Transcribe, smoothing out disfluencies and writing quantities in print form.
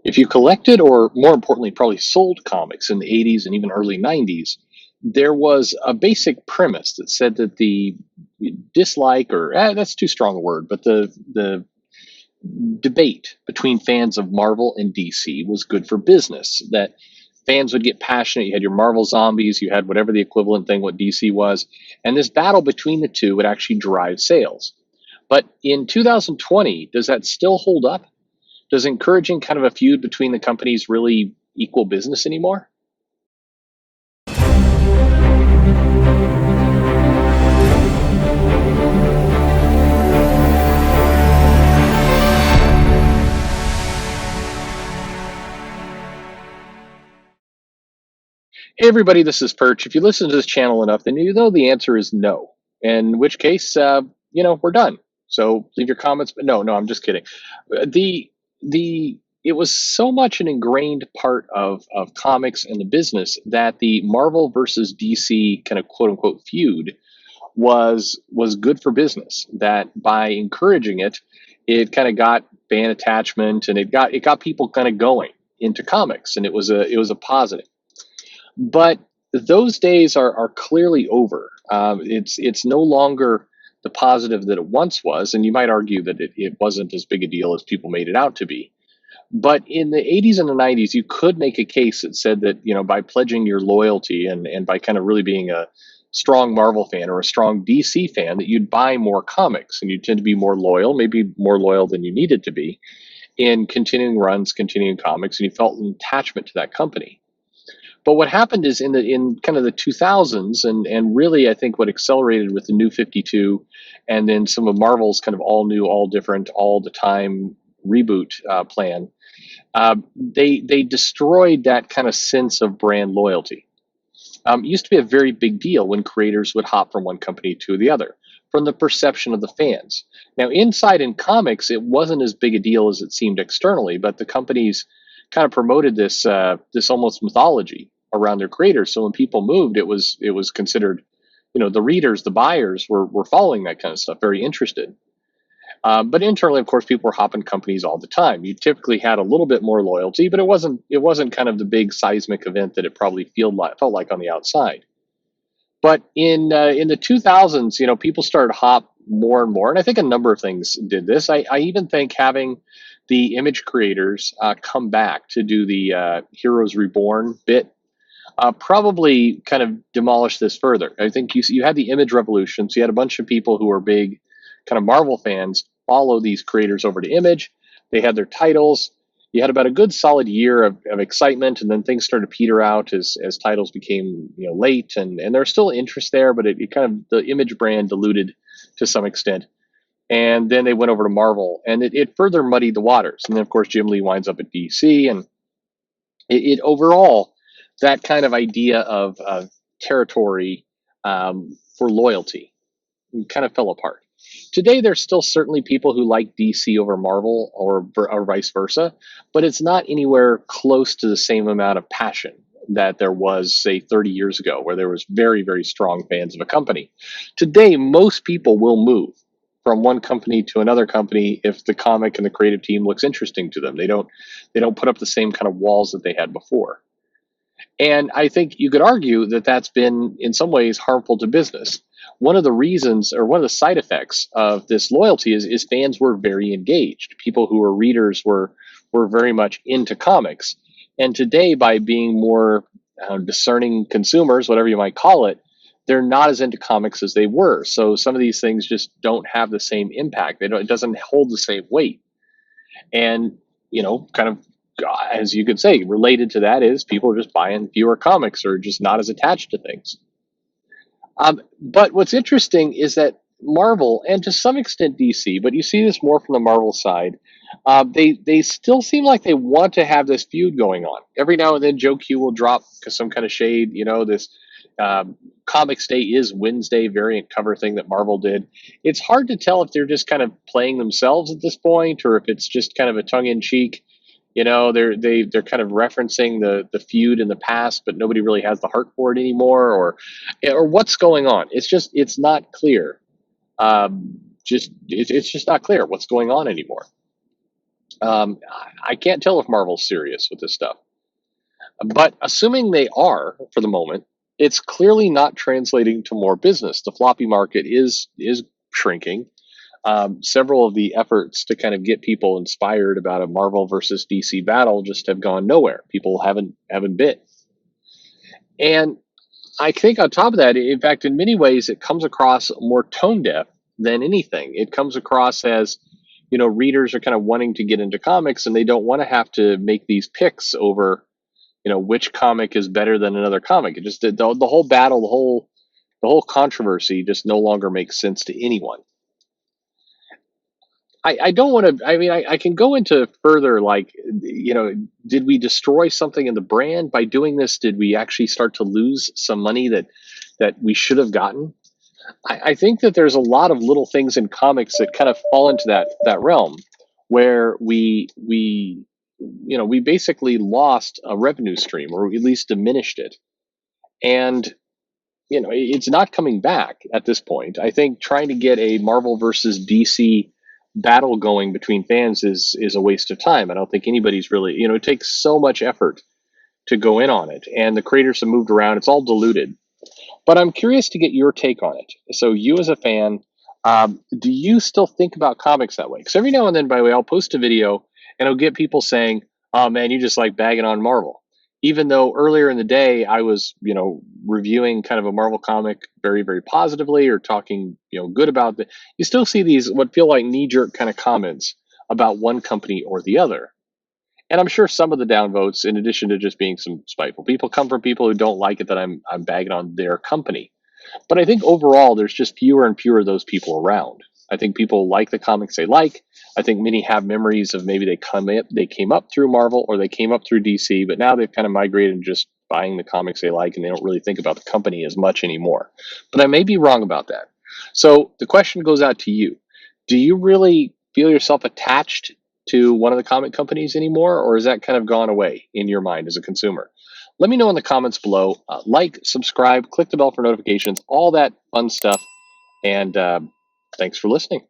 If you collected, or more importantly, probably sold comics in the 80s and even early 90s, there was a basic premise that said that the dislike, or that's too strong a word, but the debate between fans of Marvel and DC was good for business. That fans would get passionate. You had your Marvel zombies, you had whatever the equivalent thing, what DC was, and this battle between the two would actually drive sales. But in 2020, does that still hold up? Does encouraging kind of a feud between the companies really equal business anymore? Hey everybody, this is Perch. If you listen to this channel enough, then you know the answer is no. In which case, we're done. So leave your comments. But no, I'm just kidding. The it was so much an ingrained part of comics and the business that the Marvel versus DC kind of quote unquote feud was good for business. That by encouraging it, it kind of got fan attachment, and it got people kind of going into comics, and it was a positive. But those days are clearly over. It's no longer the positive that it once was, and you might argue that it wasn't as big a deal as people made it out to be. But in the 80s and the 90s, you could make a case that said that, by pledging your loyalty, and by kind of really being a strong Marvel fan or a strong DC fan, that you'd buy more comics and you tend to be more loyal, maybe more loyal than you needed to be in continuing runs, continuing comics, and you felt an attachment to that company. But what happened is in kind of the 2000s, and really I think what accelerated with the New 52, and then some of Marvel's kind of all new, all different, all the time reboot plan, they destroyed that kind of sense of brand loyalty. It used to be a very big deal when creators would hop from one company to the other, from the perception of the fans. Now, inside in comics, it wasn't as big a deal as it seemed externally, but the companies kind of promoted this almost mythology around their creators. So when people moved, it was considered, the readers, the buyers were following that kind of stuff, very interested. But internally, of course, people were hopping companies all the time. You typically had a little bit more loyalty, but it wasn't kind of the big seismic event that it probably felt like on the outside. But in the 2000s, people started to hop more and more, and I think a number of things did this. I even think having the image creators come back to do the Heroes Reborn bit probably kind of demolished this further. I think you had the image revolution, so you had a bunch of people who were big kind of Marvel fans follow these creators over to Image. They had their titles. You had about a good solid year of excitement, and then things started to peter out as titles became late, and there's still interest there, but it kind of, the Image brand diluted to some extent. And then they went over to Marvel, and it further muddied the waters. And then of course Jim Lee winds up at DC, and it overall, that kind of idea of territory for loyalty kind of fell apart. Today, there's still certainly people who like DC over Marvel, or vice versa, but it's not anywhere close to the same amount of passion that there was, say, 30 years ago, where there was very, very strong fans of a company. Today, most people will move from one company to another company if the comic and the creative team looks interesting to them. They don't put up the same kind of walls that they had before. And I think you could argue that that's been, in some ways, harmful to business. One of the reasons, or one of the side effects of this loyalty is fans were very engaged. People who were readers were very much into comics. And today, by being more discerning consumers, whatever you might call it, they're not as into comics as they were. So some of these things just don't have the same impact. It doesn't hold the same weight. And kind of, as you could say, related to that is people are just buying fewer comics, or just not as attached to things. But what's interesting is that Marvel, and to some extent DC, but you see this more from the Marvel side, they still seem like they want to have this feud going on. Every now and then, Joe Q will drop some kind of shade. This Comics Day is Wednesday variant cover thing that Marvel did. It's hard to tell if they're just kind of playing themselves at this point, or if it's just kind of a tongue in cheek. They're kind of referencing the feud in the past, but nobody really has the heart for it anymore, or what's going on. It's not clear. It's just not clear what's going on anymore. I can't tell if Marvel's serious with this stuff. But assuming they are for the moment, it's clearly not translating to more business. The floppy market is shrinking. Several of the efforts to kind of get people inspired about a Marvel versus DC battle just have gone nowhere. People haven't bit. And I think on top of that, in fact, in many ways, it comes across more tone deaf than anything. It comes across as, readers are kind of wanting to get into comics and they don't want to have to make these picks over, which comic is better than another comic. It just the whole battle, the whole controversy just no longer makes sense to anyone. I don't want to. I mean, I can go into further, like, did we destroy something in the brand by doing this? Did we actually start to lose some money that we should have gotten? I think that there's a lot of little things in comics that kind of fall into that realm, where we basically lost a revenue stream, or at least diminished it, and it's not coming back at this point. I think trying to get a Marvel versus DC battle going between fans is a waste of time. I don't think anybody's really, it takes so much effort to go in on it, and the creators have moved around. It's all diluted. But I'm curious to get your take on it. So, you as a fan, do you still think about comics that way? Because every now and then, by the way, I'll post a video and I'll get people saying, "Oh man, you just like bagging on Marvel." Even though earlier in the day I was, reviewing kind of a Marvel comic very, very positively, or talking, good about it, you still see these what feel like knee-jerk kind of comments about one company or the other. And I'm sure some of the downvotes, in addition to just being some spiteful people, come from people who don't like it that I'm bagging on their company. But I think overall, there's just fewer and fewer of those people around. I think people like the comics they like. I think many have memories of maybe they came up through Marvel or they came up through DC, but now they've kind of migrated to just buying the comics they like, and they don't really think about the company as much anymore. But I may be wrong about that. So the question goes out to you: do you really feel yourself attached to one of the comic companies anymore, or has that kind of gone away in your mind as a consumer? Let me know in the comments below. Like, subscribe, click the bell for notifications, all that fun stuff. And thanks for listening.